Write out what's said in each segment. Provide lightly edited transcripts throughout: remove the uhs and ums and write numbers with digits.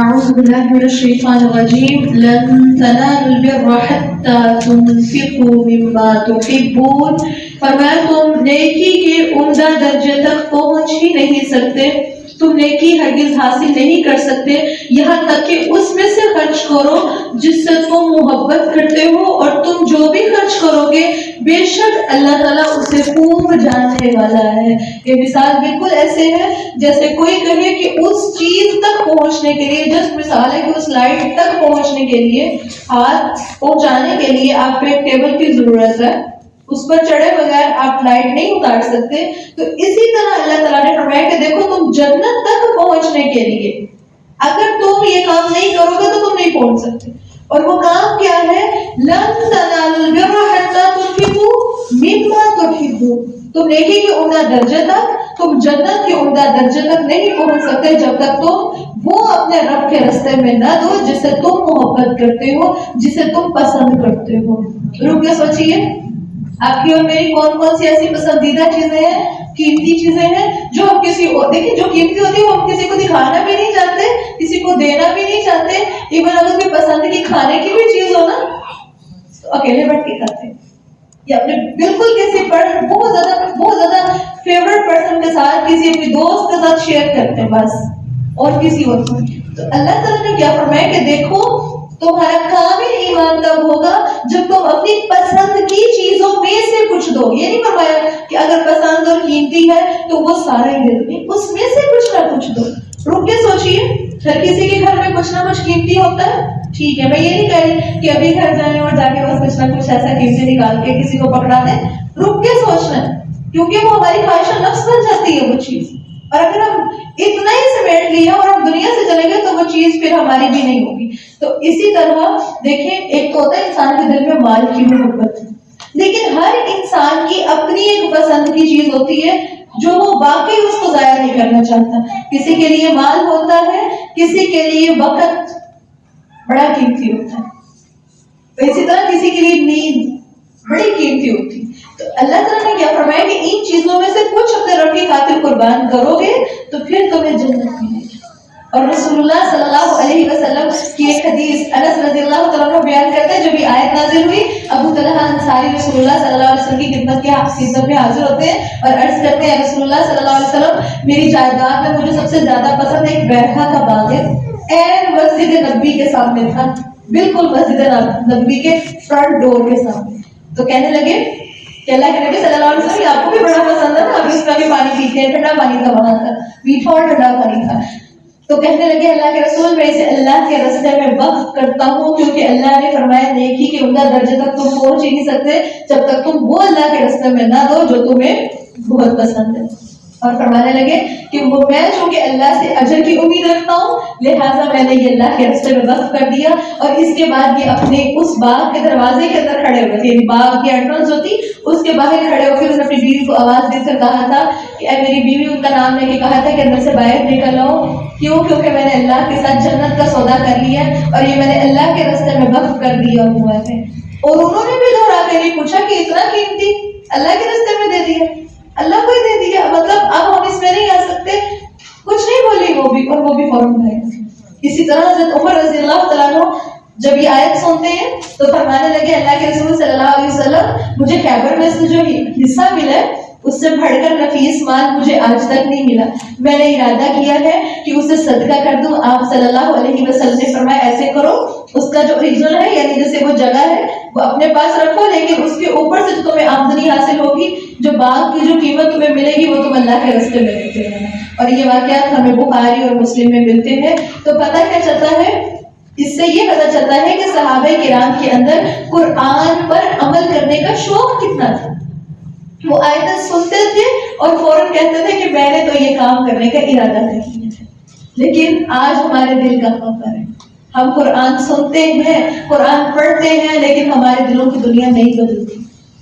أعوذ بالله من الشيطان الرجيم لن تنالوا البر حتى تنفقوا مما تحبون. فرمایا تم نیکی کے عمدہ درجے تک پہنچ ہی نہیں سکتے، تم نیکی ہرگز حاصل نہیں کر سکتے یہاں تک کہ اس میں سے خرچ کرو جس سے تم محبت کرتے ہو، اور تم جو بھی خرچ کرو گے بے شک اللہ تعالیٰ اسے خوب جاننے والا ہے. یہ مثال بالکل ایسے ہے جیسے کوئی کہے کہ اس چیز تک پہنچنے کے لیے، جس مثال ہے کہ اس لائٹ تک پہنچنے کے لیے، ہاتھ پہنچانے کے لیے آپ کو ایک ٹیبل کی ضرورت ہے، اس پر چڑھے بغیر آپ لائٹ نہیں اتار سکتے. تو اسی طرح اللہ تعالیٰ نے فرمایا کہ دیکھو تم جنت تک پہنچنے کے لیے اگر تم یہ کام نہیں کرو گے تو تم نہیں پہنچ سکتے. اور وہ کام کیا ہے؟ لن تنالوا البر حتى تنفقوا مما تحبون. تم نیکی کے عمدہ درجے تک، تم جنت کے عمدہ درجے تک نہیں پہنچ سکتے جب تک تم وہ اپنے رب کے راستے میں نہ دو جس سے تم محبت کرتے ہو، جسے تم پسند کرتے ہو. رک کے سوچیے آپ کی اور میری کون کون سی ایسی پسندیدہ چیزیں ہیں، قیمتی چیزیں ہیں جو ہم کسی کو، دیکھیں جو قیمتی ہوتی ہے وہ ہم کسی کو دکھانا بھی نہیں چاہتے، کسی کو دینا بھی نہیں چاہتے. ایون اگر کوئی پسند کی کھانے کی بھی چیز ہو نا تو اکیلے بیٹھ کے کھاتے ہیں، یا اپنے بالکل کسی پر بہت زیادہ فیوریٹ پرسن کے ساتھ، کسی اپنے دوست کے ساتھ شیئر کرتے ہیں بس، اور کسی اور کو. تو اللہ تعالیٰ نے کیا فرمایا کہ دیکھو تمہارا کامل ایمان تب ہوگا جب تم اپنی پسند کی چیزوں میں سے کچھ دو. یہ نہیں فرمایا کہ اگر پسند اور قیمتی ہے تو وہ سارا ہی دے دو، اس میں سے کچھ نہ کچھ دو. رک کے سوچیے، ہر کسی کے گھر میں کچھ نہ کچھ قیمتی ہوتا ہے. ٹھیک ہے، میں یہ نہیں کہہ رہی کہ ابھی گھر جائیں اور جا کے بس کچھ نہ کچھ ایسا قیمتی نکال کے کسی کو پکڑا دیں. رک کے سوچنا ہے کیونکہ وہ ہماری خواہش نفس بن جاتی ہے وہ چیز، اور اگر ہم اتنا ہی سمیٹ لیا اور ہم دنیا سے چلیں گے تو وہ چیز پھر ہماری بھی نہیں ہوگی. تو اسی طرح دیکھیں، ایک تو ہوتا ہے انسان کے دل میں مال کی محبت، لیکن ہر انسان کی اپنی ایک پسند کی چیز ہوتی ہے جو وہ واقعی اس کو ضائع نہیں کرنا چاہتا. کسی کے لیے مال ہوتا ہے، کسی کے لیے وقت بڑا قیمتی ہوتا ہے، تو اسی طرح کسی کے لیے نیند بڑی قیمتی ہوتی. تو اللہ تعالیٰ نے کیا فرمایا کہ ان چیزوں میں سے کچھ اپنے رب کی خاطر قربان کرو گے تو پھر تمہیں جنت ملے گی. اور رسول اللہ صلی اللہ علیہ وسلم کی ایک حدیث انس رضی اللہ تعالیٰ عنہ بیان کرتے ہیں، جب یہ آیت نازل ہوئی ابو طلحہ انصاری رسول اللہ صلی اللہ علیہ وسلم کی خدمت میں حاضر ہوتے ہیں اور عرض کرتے ہیں رسول اللہ صلی اللہ علیہ وسلم میری جائیداد میں مجھے سب سے زیادہ پسند ایک بیرحا کا باغ ہے، این مسجد نبوی کے سامنے تھا، بالکل مسجد نبوی کے فرنٹ ڈور کے سامنے. تو کہنے لگے کہ اللہ کے نبی صلی اللہ علیہ وسلم آپ کو بھی بڑا پسند ہے نا، ابھی اس کا بھی پانی پیتے ہیں، ٹھنڈا پانی کا وہاں تھا، میٹھا اور ٹھنڈا پانی تھا. تو کہنے لگے اللہ کے رسول میں اسے اللہ کے راستے میں وقف کرتا ہوں کیونکہ اللہ نے فرمایا نیکی کے عمدہ درجے تک تم پہنچ ہی نہیں سکتے جب تک تم وہ اللہ کے راستے میں نہ دو جو تمہیں بہت پسند ہے. اور فرمانے لگے کہ میں چونکہ اللہ سے اجر کی امید رکھتا ہوں لہٰذا میں نے یہ اللہ کے راستے میں وقف کر دیا. اور اس کے بعد یہ اپنے اس باغ کے دروازے کے اندر کھڑے ہوئے تھے، یعنی باغ کی انٹرنس ہوتی اس کے باہر کھڑے ہو کے انہوں نے اپنی بیوی کو آواز دے کر کہا تھا کہ اے میری بیوی، ان کا نام لے کے کہا تھا کہ اندر سے باہر نکل آؤ. کیوں؟ کیونکہ میں نے اللہ کے ساتھ جنت کا سودا کر لیا اور یہ میں نے اللہ کے راستے میں وقف کر دیا ہوا ہے. اور انہوں نے بھی دوہرا کے نہیں پوچھا کہ اتنا قیمتی اللہ کے راستے میں دے دیا، اللہ کو ہی دے دیا، مطلب اب ہم اس میں نہیں آ سکتے. کچھ نہیں بولی وہ بھی، اور وہ بھی فوراً بھائی. اسی طرح حضرت عمر رضی اللہ تعالیٰ عنہ جب یہ آیت سنتے ہیں تو فرمانے لگے اللہ کے رسول صلی اللہ علیہ وسلم مجھے خیبر میں سے جو حصہ ملا ہے اس سے بڑھ کر نفیس مال مجھے آج تک نہیں ملا، میں نے ارادہ کیا ہے کہ اسے صدقہ کر دوں. آپ صلی اللہ علیہ وسلم نے فرمایا ایسے کرو، اس کا جو اوریجنل ہے یعنی جیسے وہ جگہ ہے وہ اپنے پاس رکھو، لیکن اس کے اوپر سے جو تمہیں آمدنی حاصل ہوگی، جو باغ کی جو قیمت تمہیں ملے گی وہ تم اللہ کے راستے میں دیتے رہنا. اور یہ واقعات ہمیں بخاری اور مسلم میں ملتے ہیں. تو پتہ کیا چلتا ہے؟ اس سے یہ پتہ چلتا ہے کہ صحابہ کرام کے اندر قرآن پر عمل کرنے کا شوق کتنا تھا. وہ آیتیں سنتے تھے اور فوراً کہتے تھے کہ میں نے تو یہ کام کرنے کا ارادہ کر لیا ہے. لیکن آج ہمارے دل کہاں پر ہے؟ ہم قرآن سنتے ہیں، قرآن پڑھتے ہیں، لیکن ہمارے دلوں کی دنیا نہیں بدلتی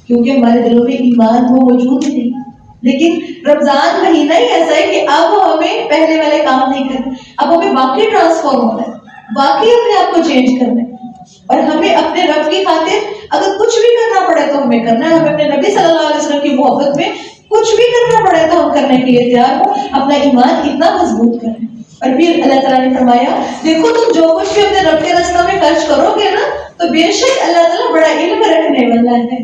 کیونکہ ہمارے دلوں میں ایمان وہ موجود ہی نہیں. لیکن رمضان مہینہ ہی ایسا ہے کہ اب ہمیں پہلے والے کام نہیں کرنے، اب ہمیں واقعی ٹرانسفارم ہونا ہے، واقعی اپنے آپ کو چینج کرنا ہے. اور ہمیں اپنے رب کی خاطر اگر کچھ بھی کرنا پڑے تو ہمیں کرنا ہے. ہمیں اپنے نبی صلی اللہ علیہ وسلم کی محبت میں کچھ بھی کرنا پڑے تو ہم کرنے کے لیے تیار ہوں، اپنا ایمان اتنا مضبوط کریں۔ اور پھر اللہ تعالیٰ نے فرمایا دیکھو تم جو کچھ بھی اپنے رب کے راستے میں خرچ کرو گے نا تو بے شک اللہ تعالیٰ بڑا علم رکھنے والا ہے۔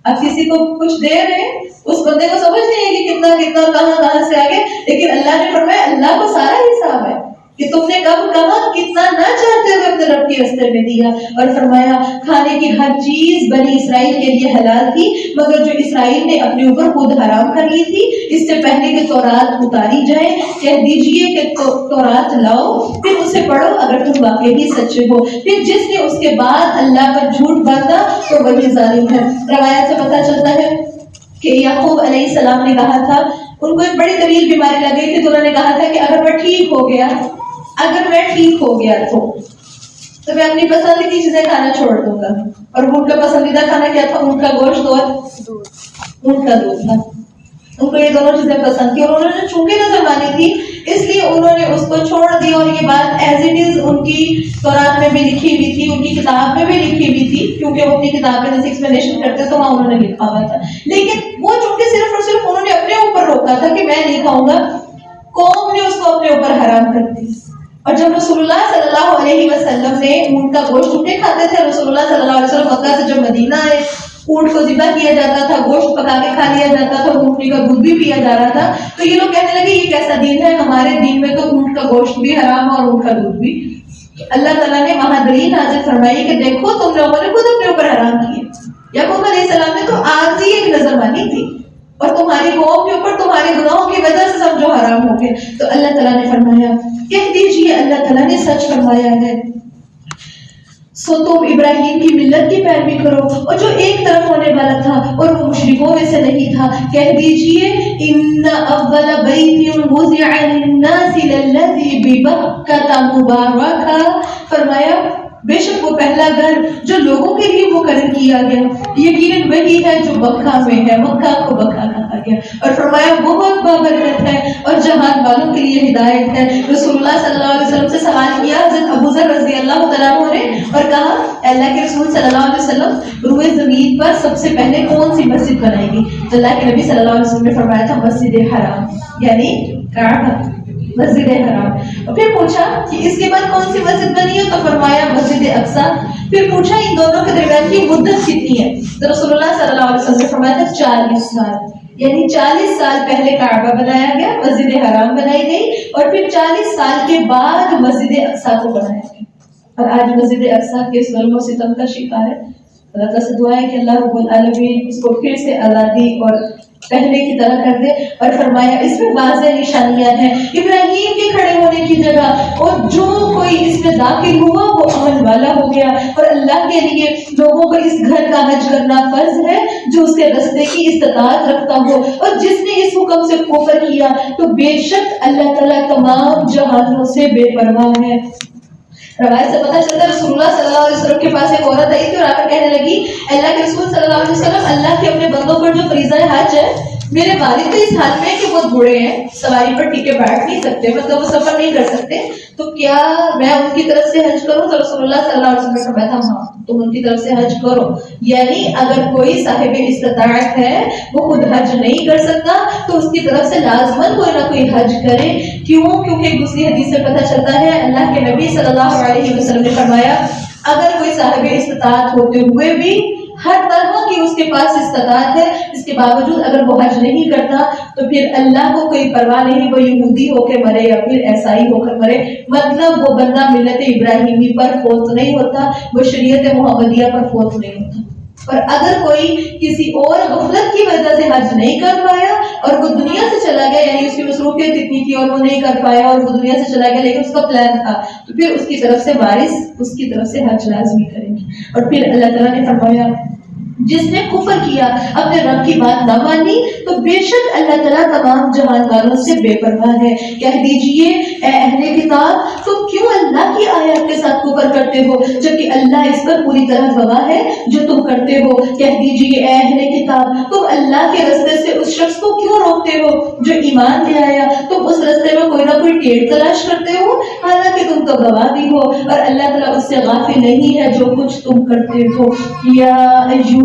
آپ کسی کو کچھ دے رہے ہیں، اس بندے کو سمجھ نہیں ہے کہ کتنا کتنا کہاں سے آگے، لیکن اللہ نے فرمایا اللہ کو سارا حساب ہے کہ تم نے کب کہاں کتنا نہ چاہتے ہوئے اپنے رب کے راستے میں دیا۔ اور فرمایا کھانے کی ہر چیز بنی اسرائیل کے لیے حلال تھی مگر جو اسرائیل نے اپنے اوپر خود حرام کر لی تھی، اس سے پہلے کہ تورات اتاری جائے کہہ دیجئے کہ تورات لاؤ پھر اسے پڑھو اگر تم واقعی ہی سچے ہو، پھر جس نے اس کے بعد اللہ پر جھوٹ باندھا تو وہی ظالم ہے۔ روایت سے پتہ چلتا ہے کہ یعقوب علیہ السلام نے کہا تھا، ان کو ایک بڑی طویل بیماری لگ گئی تھی تو انہوں نے کہا تھا کہ اگر میں ٹھیک ہو گیا تو میں اپنی پسند کی چیزیں کھانا چھوڑ دوں گا۔ اور ان کا پسندیدہ کھانا کیا تھا؟ اونٹ کا گوشت اور اونٹ کا دودھ تھا۔ ان کو یہ دونوں چیزیں پسند تھی اور انہوں نے چونکہ نظر مانی تھی اس لیے انہوں نے اس کو چھوڑ دیا، اور یہ بات ایز اٹ از ان کی تورات میں بھی لکھی ہوئی تھی، ان کی کتاب میں بھی لکھی ہوئی تھی، کیونکہ وہ اپنی کتاب میں جیسے ایکسپلینیشن کرتے تو وہاں انہوں نے لکھا ہوا تھا۔ لیکن وہ چونکہ صرف اور صرف انہوں نے اپنے اوپر روکا تھا کہ میں نہیں کھاؤں گا، قوم نے اس کو اپنے اوپر حرام کر دی۔ اور جب رسول اللہ صلی اللہ علیہ وسلم نے اونٹ کا گوشت چونکہ کھاتے تھے، رسول اللہ صلی اللہ علیہ وسلم مکہ سے جب مدینہ آئے اونٹ کو ذبح کیا جاتا تھا، گوشت پکا کے کھا لیا جاتا تھا، اونٹنی کا دودھ بھی پیا جا رہا تھا، تو یہ لوگ کہنے لگے یہ کیسا دین ہے، ہمارے دین میں تو اونٹ کا گوشت بھی حرام ہے اور اونٹ کا دودھ بھی۔ اللہ تعالیٰ نے وہاں دلیل نازل فرمائی کہ دیکھو تم لوگوں نے خود اپنے اوپر حرام کیے۔ یعقوب علیہ السلام نے تو آج ہی ایک نظر مانی تھی اور تمہاری قوم کے اوپر تمہارے گناہوں کی وجہ سے سب جو حرام ہو گئے۔ تو اللہ تعالیٰ نے فرمایا کہہ دیجیے اللہ تعالیٰ نے سچ فرمایا ہے، سو تم ابراہیم کی ملت کی پیروی کرو اور جو ایک طرف ہونے والا تھا اور وہ مشرکوں میں سے نہیں تھا۔ کہہ دیجئے ان اول بیت وضع للناس للذی ببکۃ مبارکہ، فرمایا بے شک وہ پہلا گھر جو لوگوں کے لیے مقرر کیا گیا یقیناً وہی ہے جو مکہ میں ہے، مکہ کو مکہ کہا گیا۔ اور فرمایا بہت بابرکت ہے اور جہان والوں کے لیے ہدایت ہے۔ رسول اللہ صلی اللہ علیہ وسلم سے سوال کیا حضرت ابو ذر رضی اللہ تعالیٰ عنہ نے اور کہا اللہ کے رسول صلی اللہ علیہ وسلم روئے زمین پر سب سے پہلے کون سی مسجد بنائے گی؟ تو اللہ کے نبی صلی اللہ علیہ وسلم نے فرمایا تھا مسجد حرام، یعنی کعبہ، مسجد حرام۔ اور پھر پوچھا کہ اس کے بعد کون سی مسجد بنی ہے؟ تو فرمایا مسجد اقصیٰ۔ پھر پوچھا ان دونوں کے درمیان کی مدت کتنی ہے؟ تو رسول اللہ صلی اللہ علیہ وسلم نے فرمایا تھا 40 سال، یعنی 40 سال پہلے کعبہ بنایا گیا، مسجد حرام بنائی گئی، اور پھر 40 سال کے بعد مسجد اقصیٰ کو بنایا گیا۔ اور آج مسجد اقصیٰ کے ظلم و ستم کا شکار ہے۔ اللہ تعالیٰ سے دعا ہے کہ اللہ رب العالمین اس کو پھر سے آزادی اور پہلے کی طرح کر دے۔ اور فرمایا اس میں واضح نشانیاں ہیں ابراہیم کے کھڑے ہونے کی جگہ، اور جو کوئی اس میں داخل ہوا وہ امن والا ہو گیا۔ اور اللہ کے لیے لوگوں کو اس گھر کا حج کرنا فرض ہے جو اس کے راستے کی استطاعت رکھتا ہو، اور جس نے اس حکم سے کفر کیا تو بے شک اللہ تعالیٰ تمام جہانوں سے بے پرواہ ہے۔ روایت سے پتہ چلتا ہے رسول اللہ صلی اللہ علیہ وسلم کے پاس ایک عورت آئی تھی اور آ کر کہنے لگی اللہ کے رسول صلی اللہ علیہ وسلم اللہ کے اپنے بندوں پر جو فریضہ حج ہے، میرے والد تو اس حال میں ہے کہ بہت بوڑھے ہیں، سواری پر ٹکے بیٹھ نہیں سکتے، مطلب وہ سفر نہیں کر سکتے، تو کیا میں ان کی طرف سے حج کروں؟ تو رسول اللہ صلی اللہ علیہ وسلم نے فرمایا تھا ہاں تم ان کی طرف سے حج کرو، یعنی اگر کوئی صاحب استطاعت ہے وہ خود حج نہیں کر سکتا تو اس کی طرف سے لازماً کوئی نہ کوئی حج کرے۔ کیوں؟ کیونکہ دوسری حدیث سے پتہ چلتا ہے اللہ کے نبی صلی اللہ علیہ وسلم نے فرمایا اگر کوئی صاحب استطاعت ہوتے ہوئے بھی ہر طرح کی اس کے پاس استطاعت ہے، اس کے باوجود اگر وہ حج نہیں کرتا تو پھر اللہ کو کوئی پرواہ نہیں، وہ یہودی ہو کے مرے یا پھر عیسائی ہو کر مرے، مطلب وہ بندہ ملت ابراہیمی پر فوت نہیں ہوتا، وہ شریعت محمدیہ پر فوت نہیں ہوتا۔ اور اگر کوئی کسی اور غفلت کی وجہ سے حج نہیں کر پایا اور وہ دنیا سے چلا گیا، یعنی اس کی مصروفیت اتنی تھی اور وہ نہیں کر پایا اور وہ دنیا سے چلا گیا لیکن اس کا پلان تھا، تو پھر اس کی طرف سے وارث اس کی طرف سے حج لازمی کریں گے۔ اور پھر اللہ تعالیٰ نے فرمایا جس نے کفر کیا، اپنے رب کی بات نہ مانی، تو بے شک اللہ تعالیٰ تمام جہان والوں سے بے پرواہ ہے۔ کہہ دیجئے اے اہل کتاب تم کیوں اللہ کی آیات کے ساتھ کفر کرتے ہو جبکہ اللہ اس پر پوری طرح گواہ ہے جو تم کرتے ہو۔ کہہ دیجئے اے اہل کتاب تم اللہ کے راستے سے اس شخص کو کیوں روکتے ہو جو ایمان لے آیا، تم اس راستے میں کوئی نہ کوئی ٹیڑھ تلاش کرتے ہو حالانکہ تم تو گواہ بھی ہو، اور اللہ تعالیٰ اس سے غافل نہیں ہے جو کچھ تم کرتے ہو۔ یا ایھا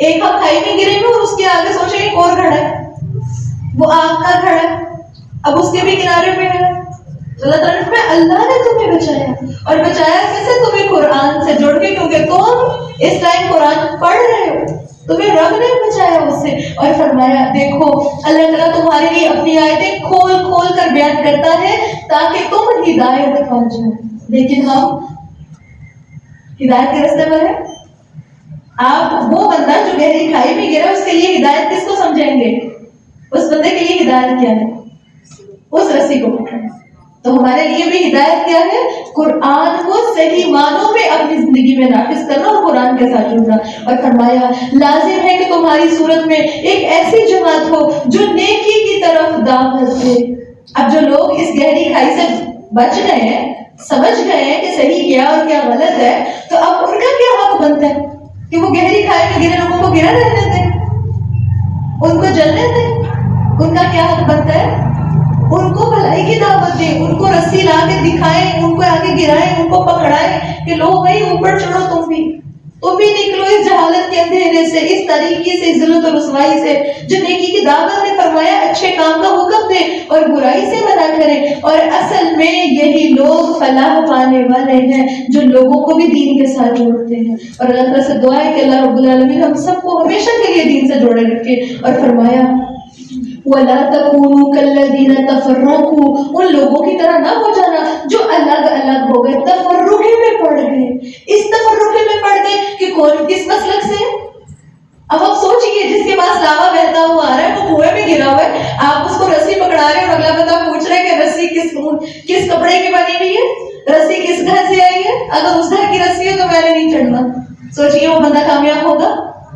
ایک ہم کھائی میں گریں گے اور اس کے آگے سوچیں ایک اور گھڑا ہے، وہ آگ کا گھڑا ہے، اب اس کے بھی کنارے پہ ہے۔ اللہ تعالیٰ نے اللہ نے تمہیں بچایا، اور بچایا کیسے؟ تمہیں قرآن سے جوڑ کے، کیونکہ تم اس ٹائم قرآن پڑھ رہے ہو، تمہیں رب نے بچایا اس سے۔ اور فرمایا دیکھو اللہ تعالیٰ تمہارے لیے اپنی آیتیں کھول کھول کر بیان کرتا ہے تاکہ تم ہدایت پا جاؤ، لیکن ہم ہدایت کے راستے پر ہیں۔ آپ وہ بندہ جو گہری کھائی میں گرا، اس کے لیے ہدایت کس کو سمجھیں گے؟ اس بندے کے لیے ہدایت کیا ہے؟ اس رسی کو پکڑنا۔ تو ہمارے لیے بھی ہدایت کیا ہے؟ قرآن کو صحیح معنوں میں اپنی زندگی میں نافذ کرنا اور قرآن کے ساتھ جڑنا۔ اور فرمایا لازم ہے کہ تمہاری صورت میں ایک ایسی جماعت ہو جو نیکی کی طرف دعوت دے۔ اب جو لوگ اس گہری کھائی سے بچ گئے ہیں، سمجھ گئے ہیں کہ صحیح کیا اور کیا غلط ہے، تو اب ان کا کیا حق بنتا ہے کہ وہ گہری کھائی میں گرے لوگوں کو گرا رہنے دیں، ان کو جلنے دیں؟ ان کا کیا حق بنتا ہے؟ ان کو بھلائی کی دعوت دیں، ان کو رسی لا کے دکھائیں، ان کو آگے گرائیں، ان کو پکڑائیں کہ لو بھائی اوپر چڑھو، تم بھی نکلو اس جہالت کے اندھیرے سے، اس طریقے سے، ذلت و رسوائی سے۔ جو نیکی کی دعوت نے فرمایا اچھے کام کا حکم دے اور برائی سے منع کرے، اور اصل میں یہی لوگ فلاح پانے والے ہیں جو لوگوں کو بھی دین کے ساتھ جوڑتے ہیں۔ اور اللہ تعالیٰ سے دعا ہے کہ اللہ رب العالمین ہم سب کو ہمیشہ کے لیے دین سے جوڑے رکھے۔ اور فرمایا وَلَا تَكُونُوا كَالَّذِينَ تَفَرَّقُوا، ان لوگوں کی طرح نہ ہو جانا جو الگ الگ ہو گئے، تفرقے میں پڑ گئے۔ اس تفرقے میں پڑ گئے کہ کون کس مسلک سے؟ اب آپ سوچئے جس کے پاس لاوا بہتا ہوا آ رہا ہے، وہ کنویں میں گرا ہوا ہے، آپ اس کو رسی پکڑا رہے ہیں اور اگلا بندہ پوچھ رہے کہ رسی کس کپڑے کی بنی ہوئی ہے، رسی کس گھر سے آئی ہے؟ اگر اس گھر کی رسی ہے تو میں نے نہیں چڑھنا۔ سوچئے وہ بندہ کامیاب ہوگا؟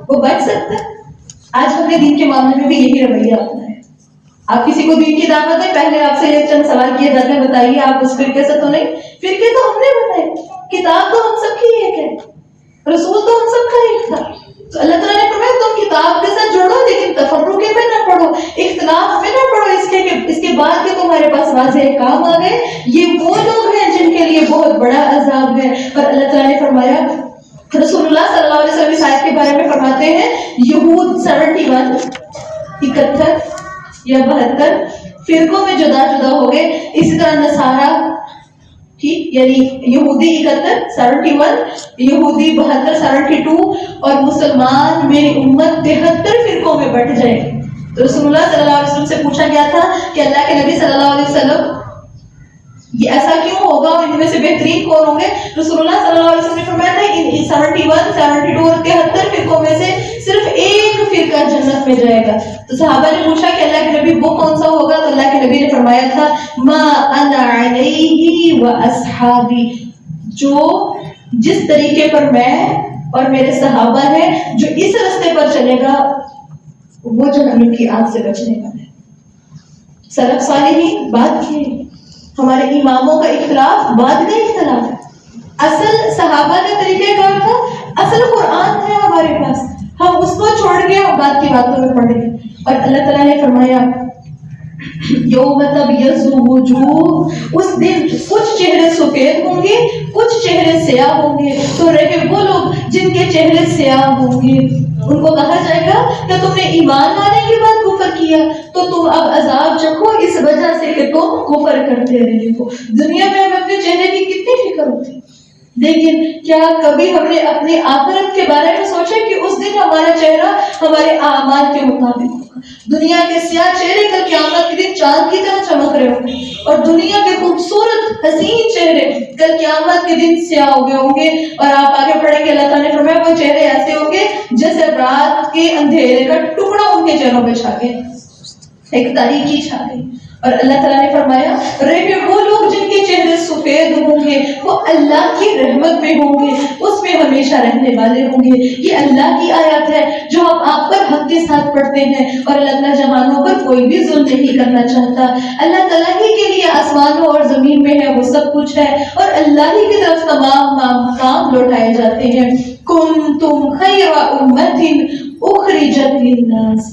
وہ بچ سکتا ہے؟ آج ہم نے دین کے معاملے میں بھی یہی رویہ اپنا ہے۔ آپ کسی کو دین کی دعوت دیں، پہلے آپ سے یہ چند سوال کیے جاتے ہیں، بتائیے آپ اس فرقے سے تو نہیں؟ فرقے تو ہم نے بتائے، کتاب تو ہم سب کی ایک ہے، رسول تو ہم سب کا ایک تھا۔ تو اللہ تعالیٰ نے فرمایا تم کتاب کے ساتھ جوڑو لیکن تفرقے میں نہ پڑھو، اختلاف میں نہ پڑھو، اس کے بعد کہ تمہارے پاس واضح کام آ گئے۔ یہ وہ لوگ ہیں جن کے لیے بہت بڑا عذاب ہے۔ اور اللہ تعالیٰ نے فرمایا، رسول اللہ صلی اللہ علیہ وسلم اس آیت کے بارے میں فرماتے ہیں یہود 71 یا 72 فرقوں میں جدا جدا ہو گئے، اسی طرح نصارہ یعنی یہودی 71 یہودی 72 اور مسلمان میری امت 73 فرقوں میں بٹ جائے۔ تو رسول اللہ صلی اللہ علیہ وسلم سے پوچھا گیا تھا کہ اللہ کے نبی صلی اللہ علیہ وسلم یہ ایسا کیوں ہوگا اور ان میں سے بہترین کون ہوں گے؟ رسول اللہ صلی اللہ علیہ وسلم نے فرمایا تھا ان 71 72 اور 73 فرقوں میں سے صرف ایک فرقہ جنت میں جائے گا۔ تو صحابہ نے پوچھا کہ اللہ کے نبی وہ کون سا ہوگا؟ تو اللہ کے نبی نے فرمایا تھا ما انا علیہ واصحابی، جو جس طریقے پر میں اور میرے صحابہ ہیں، جو اس راستے پر چلے گا وہ جہنم کی آگ سے بچنے والا ہے۔ سلف صالحین بات کی، ہمارے اماموں کا اختلاف بعد کا اختلاف ہے، اصل صحابہ کا طریقہ کار تھا، اصل قرآن ہے ہمارے پاس، ہم اس کو چھوڑ کے اور بعد کی باتوں میں پڑ گئے۔ اور اللہ تعالیٰ نے فرمایا یوم تبیض وجوہ، اس دن کچھ چہرے سفید ہوں گے، کچھ چہرے سیاہ ہوں گے، تو رہے وہ لوگ جن کے چہرے سیاہ ہوں گے، ان کو کہا جائے گا کہ تم نے ایمان لانے کے بعد کفر کیا تو تم اب عذاب چکھو اس وجہ سے کہ تم کفر کرتے رہے ہو۔ دنیا میں ہمیں اپنے چہرے کی کتنی فکر ہوتی، لیکن کیا کبھی ہم نے اپنی آخرت کے بارے میں سوچا کہ اس دن ہمارا چہرہ ہمارے اعمال کے مطابق ہوگا؟ دنیا کے سیاہ چہرے کل قیامت کے دن چاند کی طرح چمک رہے ہوں گے، اور دنیا کے خوبصورت حسین چہرے کل قیامت کے دن سیاہ ہو گئے ہوں گے۔ اور آپ آگے پڑھیں گے اللہ تعالیٰ نے فرمایا وہ چہرے ایسے ہوں گے جیسے رات کے اندھیرے کا ٹکڑا ان کے چہروں پہ چھا گیا، ایک تاریکی چھا گئی۔ اور اللہ تعالیٰ نے فرمایا رہے وہ لوگ جن کے چہرے سفید ہوں گے وہ اللہ کی رحمت میں ہوں گے، اس میں ہمیشہ رہنے والے ہوں گے۔ یہ اللہ کی آیات ہے جو ہم آپ پر حق کے ساتھ پڑھتے ہیں، اور اللہ تعالیٰ جہانوں پر کوئی بھی ظلم نہیں کرنا چاہتا۔ اللہ تعالیٰ ہی کے لیے آسمانوں اور زمین میں ہے وہ سب کچھ ہے، اور اللہ ہی کی طرف تمام کام لوٹائے جاتے ہیں۔ کنتم خیر امۃ اخرجت للناس،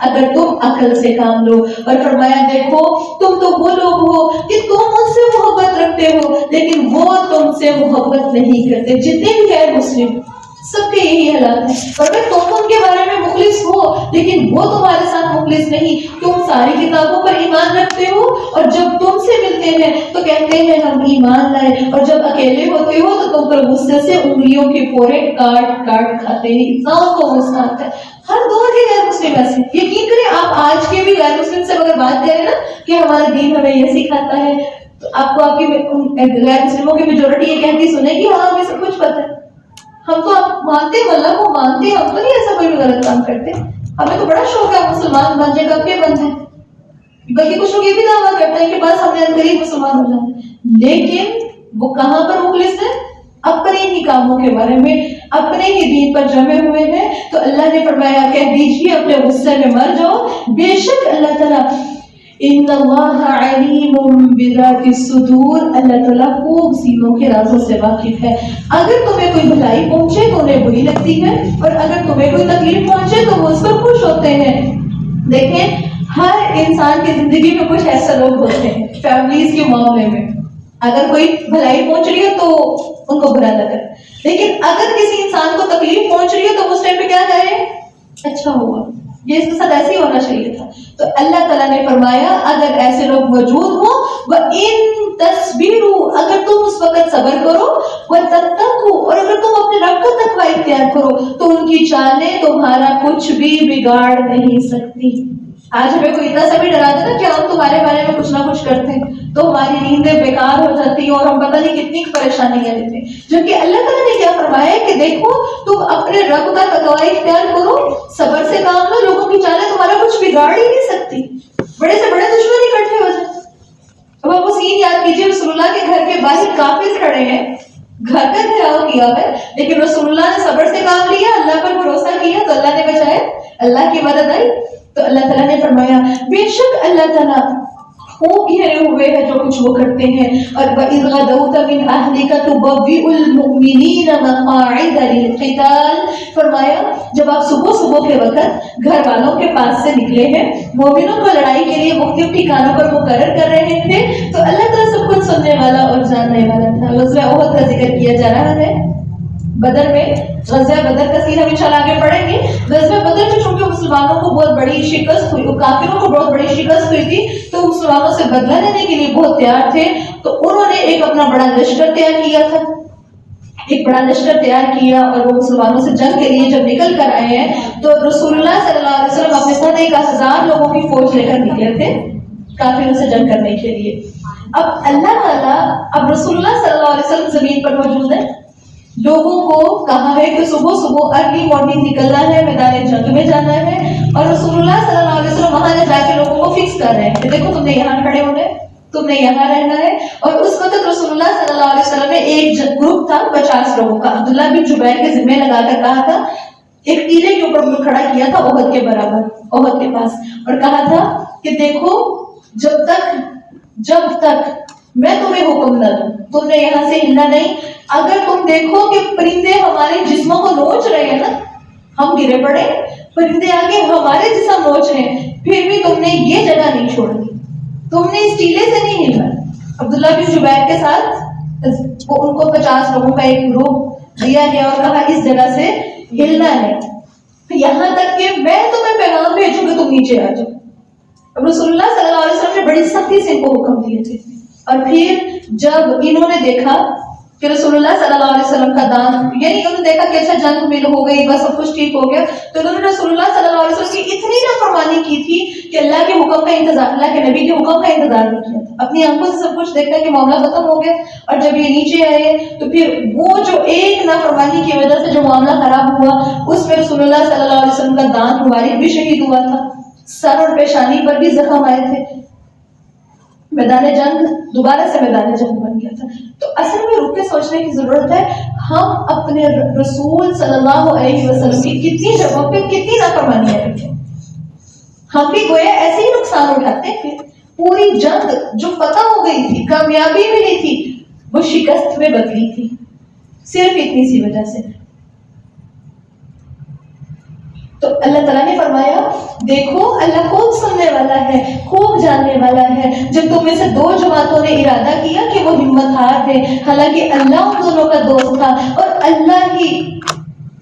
اگر تم عقل سے کام لو. اور فرمایا دیکھو تم تو وہ لوگ ہو کہ تم ان سے محبت رکھتے ہو لیکن وہ تم سے محبت نہیں کرتے. جتنے بھی غیر مسلم سب کے یہی حالات ہے. اور اگر تم ان کے بارے میں مخلص ہو لیکن وہ تمہارے ساتھ مخلص نہیں, تم ساری کتابوں پر ایمان رکھتے ہو اور جب تم سے ملتے ہیں تو کہتے ہیں ہم ایمان لائے, اور جب اکیلے ہوتے ہو تو تم پر غصے سے انگلیوں کے پورے کاٹ کاٹ کھاتے ہیں. اتنا ان کو غصہ آتا ہے. ہر دور کے غیر مسلم ایسے. یقین کریں آپ آج کے بھی غیر مسلم سے اگر بات کریں نا کہ ہمارا دین ہمیں یہ سکھاتا ہے, تو آپ کو آپ کی غیر مسلموں کی میجورٹی یہ کہتی سنے کہ ہاں ہمیں سب کچھ پتہ ہے, ہم تو آپ مانتے ہیں, اللہ کو مانتے ہیں, ہم تو نہیں ایسا کوئی بھی غلط کام کرتے, ہمیں تو بڑا شوق ہے مسلمان بن جائے. کب کے بنتے ہیں, بلکہ کچھ لوگ یہ بھی دعویٰ کرتے ہیں کہ بس ہم نے قریب مسلمان ہو جائیں. لیکن وہ کہاں پر مخلص ہے؟ اپنے ہی کاموں کے بارے میں, اپنے ہی دین پر جمے ہوئے ہیں. تو اللہ نے فرمایا کہہ دیجیے اپنے غصے میں مر جاؤ, بے شک اللہ تعالیٰ ان اللہ علیم بذات الصدور, اللہ تعالیٰ خوب سینوں کے رازوں سے واقف ہے. اگر تمہیں کوئی بھلائی پہنچے تو انہیں بری لگتی ہے, اور اگر تمہیں کوئی تکلیف پہنچے تو وہ اس پر خوش ہوتے ہیں. دیکھیں ہر انسان کی زندگی میں کچھ ایسے لوگ ہوتے ہیں فیملیز کے معاملے میں, اگر کوئی بھلائی پہنچ رہی ہے تو ان کو برا لگا, لیکن اگر کسی انسان کو تکلیف پہنچ رہی ہے تو اس ٹائم پہ کیا کرے, اچھا ہوا, یہ اس کے ساتھ ایسے ہی ہونا چاہیے تھا. تو اللہ تعالیٰ نے فرمایا اگر ایسے لوگ موجود ہوں وَإِن تَصْبِرُوا, اگر تم اس وقت صبر کرو, وَتَتَّقُوا, اور اگر تم اپنے رب کا تقوی اختیار کرو تو ان کی چالیں تمہارا کچھ بھی بگاڑ نہیں سکتی. آج ہمیں کوئی اتنا سا بھی ڈرا دے نا کہ ہم تمہارے بارے میں کچھ نہ کچھ کرتے ہیں تو ہماری نیندیں بیکار ہو جاتی ہیں اور ہم پتہ نہیں کتنی پریشانیاں لیتے ہیں. جبکہ اللہ تعالیٰ نے کیا فرمایا کہ دیکھو تم اپنے رب کا تقوی اختیار کرو, صبر سے کام لو, لوگوں کی چالیں تمہارا کچھ بگاڑ ہی نہیں سکتی. بڑے سے بڑے دشمن اکٹھے ہو جائیں. اب آپ وہ سین یاد کیجیے, رسول اللہ کے گھر کے باہر کافر کھڑے ہیں, گھر کا گھیراؤ کیا ہے, لیکن رسول اللہ نے صبر سے کام لیا, اللہ پر بھروسہ کیا تو اللہ نے بچایا, اللہ کی مدد آئی. تو اللہ تعالیٰ نے فرمایا بے شک اللہ تعالیٰ خوب گھیرے ہوئے ہیں جو کچھ وہ کرتے ہیں. اور وَإِذْ غَدَوْتَ مِنْ أَهْلِكَ تُبَوِّئُ الْمُؤْمِنِينَ مَقَاعِدَ لِلْقِتَالِ, فرمایا جب آپ صبح صبح کے وقت گھر والوں کے پاس سے نکلے ہیں, مومنوں کو لڑائی کے لیے مختلف ٹھکانوں پر مقرر کر رہے تھے, تو اللہ تعالیٰ سب کچھ سننے والا اور جاننے والا تھا. غزوہ احد کا ذکر کیا جا رہا ہے. بدر میں غزوہ بدر کا سین ہم انشاءاللہ آگے پڑھیں گے. غزوہ بدر میں چونکہ مسلمانوں کو بہت بڑی شکست ہوئی, کافروں کو بہت بڑی شکست ہوئی تھی, تو مسلمانوں سے بدلہ لینے کے لیے بہت تیار تھے. تو انہوں نے ایک اپنا بڑا لشکر تیار کیا تھا, ایک بڑا لشکر تیار کیا, اور وہ مسلمانوں سے جنگ کے لیے جب نکل کر آئے ہیں تو رسول اللہ صلی اللہ علیہ وسلم اپنے ساتھ 1000 لوگوں کی فوج لے کر نکلے تھے کافروں سے جنگ کرنے کے لیے. اب اللہ تعالیٰ اب رسول اللہ صلی اللہ علیہ وسلم زمین پر موجود ہے, لوگوں کو کہا ہے کہ صبح صبح ارلی مارننگ نکلنا ہے, میدان جنگ میں جانا ہے, اور رسول اللہ صلی اللہ علیہ وسلم وہاں جا کے لوگوں کو فکس کر رہے ہیں کہ دیکھو تم نے یہاں کھڑے ہونا ہے, تم نے یہاں رہنا ہے. اور اس وقت رسول اللہ صلی اللہ علیہ وسلم نے ایک گروپ تھا 50 لوگوں کا, عبداللہ بن جبیر کے ذمہ لگا کر کہا تھا, ایک ٹیلے کے اوپر کھڑا کیا تھا احد کے برابر, احد کے پاس, اور کہا تھا کہ دیکھو جب تک میں تمہیں حکم نہ دوں تم نے یہاں سے ہلنا نہیں. اگر تم دیکھو کہ پرندے ہمارے جسموں کو نوچ رہے ہیں نا, ہم گرے پڑے, پرندے آگے ہمارے جسم نوچ رہے ہیں, پھر بھی تم نے یہ جگہ نہیں چھوڑنی, تم نے اس ٹیلے سے نہیں ہلنا. عبداللہ بن جبیر کے ساتھ ان کو 50 لوگوں کا ایک گروپ دیا گیا اور کہا اس جگہ سے ہلنا ہے, یہاں تک کہ میں تمہیں پیغام بھیجوں کہ تم نیچے آ جاؤ. اب رسول اللہ صلی اللہ علیہ وسلم نے بڑی سختی سے ان کو حکم دیے تھے. اور پھر جب انہوں نے دیکھا کہ رسول اللہ صلی اللہ علیہ وسلم کا دان, یعنی انہوں نے دیکھا کہ اچھا جنگ مل ہو گئی, بس سب کچھ ٹھیک ہو گیا, تو انہوں نے رسول اللہ صلی اللہ علیہ وسلم کی اتنی نافرمانی کی تھی کہ اللہ کے حکم کا انتظار, اللہ کے نبی کے حکم کا انتظار نہیں کیا تھا. اپنی آنکھوں سے سب کچھ دیکھا کہ معاملہ ختم ہو گیا, اور جب یہ نیچے آئے تو پھر وہ جو ایک نافرمانی کی وجہ سے جو معاملہ خراب ہوا, اس میں رسول اللہ صلی اللہ علیہ وسلم کا دان مبارک بھی شہید ہوا تھا, سر اور پیشانی پر بھی زخم آئے تھے, میدان جنگ دوبارہ سے میدان جنگ بن گیا تھا. تو اصل میں رک کے سوچنے کی ضرورت ہے, ہم اپنے رسول صلی اللہ علیہ وسلم کی کتنی جگہوں پہ کتنی نافرمانیاں کرتے ہیں. ہم بھی گویا ایسے ہی نقصان اٹھاتے ہیں. پوری جنگ جو فتح ہو گئی تھی, کامیابی ملی تھی, وہ شکست میں بدلی تھی, صرف اتنی سی وجہ سے. تو اللہ تعالیٰ نے فرمایا دیکھو اللہ خوب سننے والا ہے، خوب جاننے والا ہے. جب تم میں سے دو جماعتوں نے ارادہ کیا کہ وہ ہمت ہار تھے، حالانکہ اللہ ان دونوں کا دوست تھا اور اللہ ہی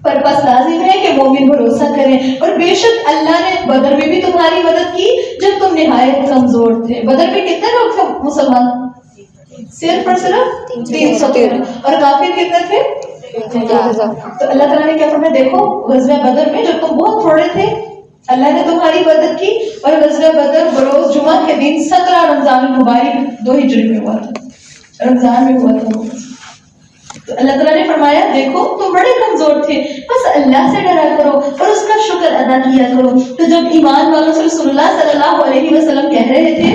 پر بس لازم ہے کہ مومن بھروسہ کریں. اور بے شک اللہ نے بدر میں بھی تمہاری مدد کی جب تم نہایت کمزور تھے. بدر میں کتنے لوگ تھے مسلمان؟ صرف اور صرف 313. اور کافر کتنے تھے؟ تو اللہ تعالیٰ نے کیا فرمایا دیکھو غزوہ بدر میں جب تم بہت تھوڑے تھے اللہ نے تمہاری مدد کی. اور غزوہ بدر بروز جمعہ کے دن 17 رمضان المبارک 2 ہجری میں ہوا تھا، رمضان میں ہوا تھا. تو اللہ تعالیٰ نے فرمایا دیکھو تم بڑے کمزور تھے، بس اللہ سے ڈرا کرو اور اس کا شکر ادا کیا کرو. تو جب ایمان والوں سے رسول اللہ صلی اللہ علیہ وسلم کہہ رہے تھے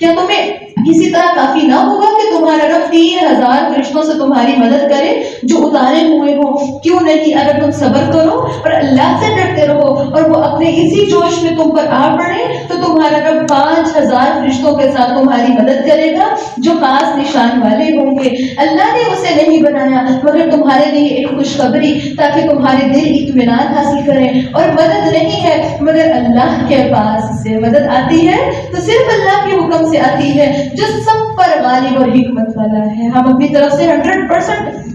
کیا تمہیں کسی طرح کافی نہ ہوگا کہ تمہارا رب 3000 فرشتوں سے تمہاری مدد کرے جو اتارے ہوئے ہو؟ کیوں نہیں اگر تم صبر کرو اور اللہ سے ڈرتے رہو اور وہ اپنے اسی جوش میں تم پر آ پڑے تو تمہارا رب 5000 فرشتوں کے ساتھ تمہاری مدد کرے گا جو خاص نشان والے ہوں گے. اللہ نے اسے نہیں بنایا مگر تمہارے لیے ایک خوشخبری تاکہ تمہارے دل اطمینان حاصل کریں. اور مدد نہیں ہے مگر اللہ کے پاس سے مدد آتی ہے تو صرف اللہ کے حکم سے آتی ہے جو سب پر غالب اور حکمت والا ہے. ہم اپنی طرف سے 100%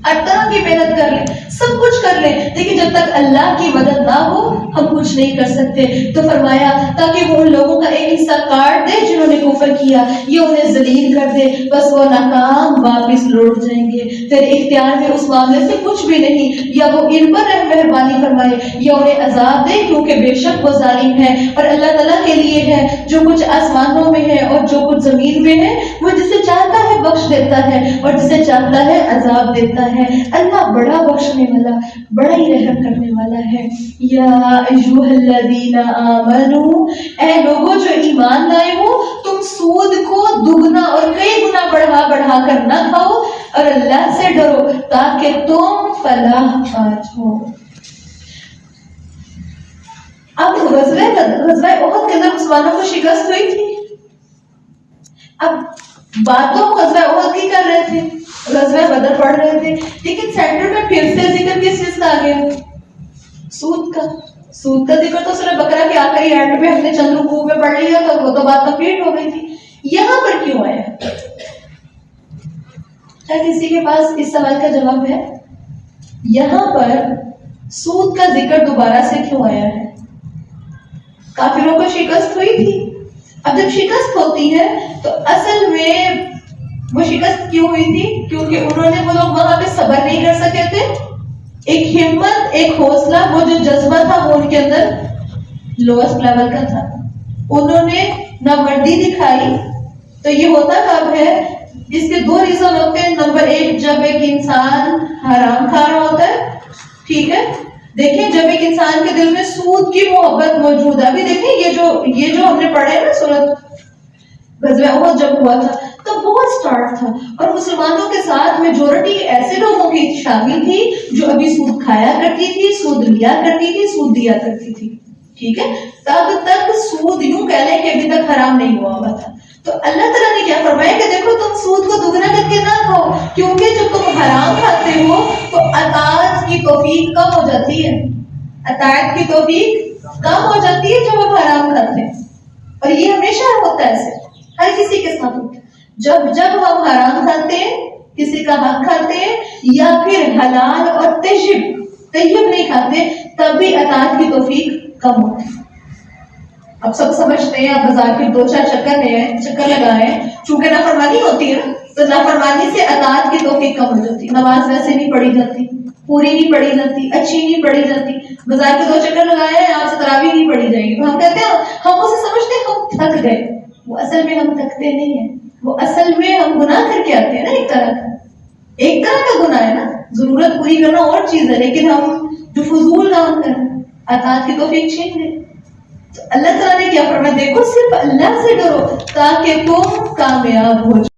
ہر طرح کی محنت کر لیں، سب کچھ کر لیں، لیکن جب تک اللہ کی مدد نہ ہو ہم کچھ نہیں کر سکتے. تو فرمایا تاکہ وہ ان لوگوں کا ایک حصہ کاٹ دے جنہوں نے کفر کیا یا انہیں ذلیل کر دے، بس وہ ناکام واپس لوٹ جائیں گے. پھر اختیار میں اس معاملے سے کچھ بھی نہیں، یا وہ ان پر مہربانی فرمائے یا انہیں عذاب دے کیونکہ بے شک وہ ظالم ہے. اور اللہ تعالیٰ کے لیے ہے جو کچھ آسمانوں میں ہے اور جو کچھ زمین میں ہے، وہ جسے چاہتا ہے بخش دیتا ہے اور جسے چاہتا ہے عذاب دیتا ہے. اللہ بڑا بخشنے والا، بڑا ہی رحم کرنے والا ہے. یا ایھا الذین آمنو، اے لوگوں جو ایمان لائے ہو، تم سود کو دگنا اور کئی گنا بڑھا بڑھا کر نہ کھاؤ اور اللہ سے ڈرو تاکہ تم فلاح پاؤ. اب غزوہ احد کے اندر مسلمانوں کو شکست ہوئی تھی. اب باتوں غزوہ احد کی کر رہے تھے، غزوہ بدر پڑھ رہے تھے، لیکن سینٹر میں پھر سے ذکر کس چیز کا آ گیا؟ سود کا. سود کا ذکر تو سورہ بقرہ کے آخری اینڈ میں ہم نے چند رکوع میں پڑھ لیا تھا، وہ تو بات کمپلیٹ ہو گئی تھی. یہاں پر کیوں آیا؟ کیا کسی کے پاس اس سوال کا جواب ہے؟ یہاں پر سود کا ذکر دوبارہ سے کیوں آیا ہے؟ کافروں کو شکست ہوئی تھی. اب جب شکست ہوتی ہے تو اصل میں وہ شکست کیوں ہوئی تھی؟ کیونکہ انہوں نے وہ لوگ وہاں پہ صبر نہیں کر سکے تھے. ایک ہمت، ایک حوصلہ، وہ جو جذبہ تھا وہ ان کے اندر لوسٹ لیول کا تھا. انہوں نے نہ وردی دکھائی. تو یہ ہوتا کب ہے؟ اس کے 2 ریزن ہوتے ہیں. نمبر 1 جب ایک انسان حرام کھا رہا ہوتا ہے، ٹھیک ہے، دیکھیں جب ایک انسان کے دل میں سود کی محبت موجود ہے. ابھی دیکھیں یہ جو ہم نے پڑھے نا سورۃ غزوہ احد جب ہوا تھا تو بہت سٹارٹ تھا اور مسلمانوں کے ساتھ میجورٹی ایسے لوگوں کی شامل تھی جو ابھی سود کھایا کرتی تھی، سود لیا کرتی تھی، سود دیا کرتی تھی. ٹھیک ہے، تب تک سود یوں کہہ لیں کہ ابھی تک حرام نہیں ہوا ہوا تھا. تو اللہ تعالیٰ نے کیا فرمایا کہ دیکھو تم سود کو دگنا کر کے نہ کھاؤ، کیونکہ جب تم حرام کھاتے ہو تو اطاعت کی توفیق کم ہو جاتی ہے. اطاعت کی توفیق کم ہو جاتی ہے جب ہم حرام کھاتے ہیں. اور یہ ہمیشہ ہوتا ہے، ایسے ہر کسی کے ساتھ ہوتا ہے. جب ہم حرام کھاتے ہیں، کسی کا حق کھاتے ہیں یا پھر حلال اور طیب نہیں کھاتے، تب بھی اطاعت کی توفیق کم ہوتی ہے. اب سب سمجھتے ہیں، آپ بازار کے 2-4 چکر لگائے، چونکہ نافرمانی ہوتی ہے تو نافرمانی سے اطاعت کی توفیق کم ہو جاتی. نماز ویسے نہیں پڑھی جاتی، پوری نہیں پڑھی جاتی، اچھی نہیں پڑھی جاتی. بازار کے 2 چکر لگائے ہیں، آپ سے تراویح نہیں پڑھی جائے گی. تو ہم کہتے ہیں، ہم اسے سمجھتے ہیں ہم تھک گئے. وہ اصل میں ہم تھکتے نہیں ہیں، وہ اصل میں ہم گناہ کر کے آتے ہیں نا. ایک طرح کا گناہ ہے نا. ضرورت پوری کرنا اور چیز ہے، لیکن ہم جو فضول کام کریں اطاعت کی توفیق چھین لیں. تو اللہ تعالیٰ نے کیا فرمایا؟ دیکھو صرف اللہ سے ڈرو تاکہ تم کامیاب ہو جاؤ.